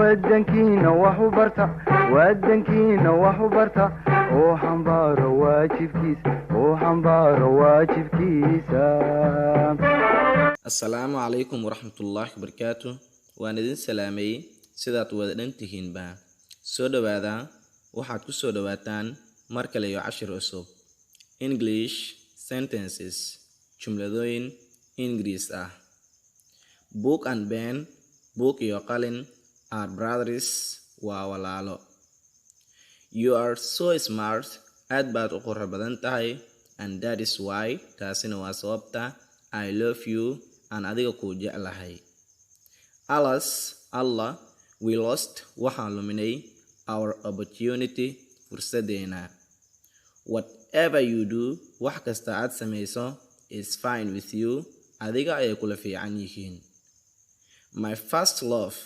ودنكينا وحبرتا ودنكينا وحبرتا وحنبار واجب كيس وحنبار واجب كيسا. السلام عليكم ورحمة الله وبركاته. waan idin salaamay sidaad wada dhantihiinba. soo dhawaada waxaad ku soo dhawaataan mar kale iyo cashir cusub. English sentences, jumladooyin Ingiriis ah. Book and pen, book iyo qalin, are brothers, waa walaalo. You are so smart, aad baad u qurux badan tahay, and that is why, taasina waa sababta, I love you, aan adiga kuu jeclahay. Alas, Allah, we lost, waxaan luminay, our opportunity, fursadeena. Whatever you do, wax kasta aad samayso, is fine with you, adiga ayay kula fiican yihiin. My first love,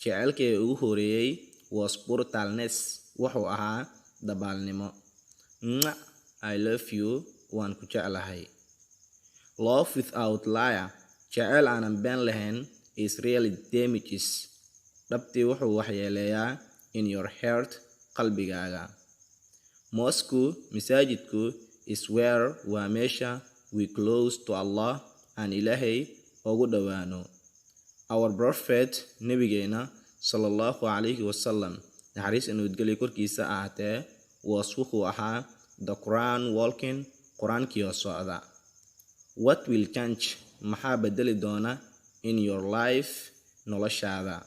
jaceylkay ugu horeeyay, was brutalness, wuxuu ahaa dabaalnimo. I love you, waan ku jeclahay. Love without liar, jaceyl aanan been lahayn, is really damages, dhabtii wuxuu waxyeeleeyaa in your heart, qalbigaaga. Mosque, masaajidku, is where, waa meesha, we close to Allah, aan Ilaahay ugu dhawaano. Our prophet, nabigeena, sallallahu alayhi wasallam, naxariis inuu nabadgelyo korkiisa ahaatee, was wuxuu ahaa the Quran walking, Quraankii oo socda. What will change, maxaa bedeli doona in your life, noloshaada.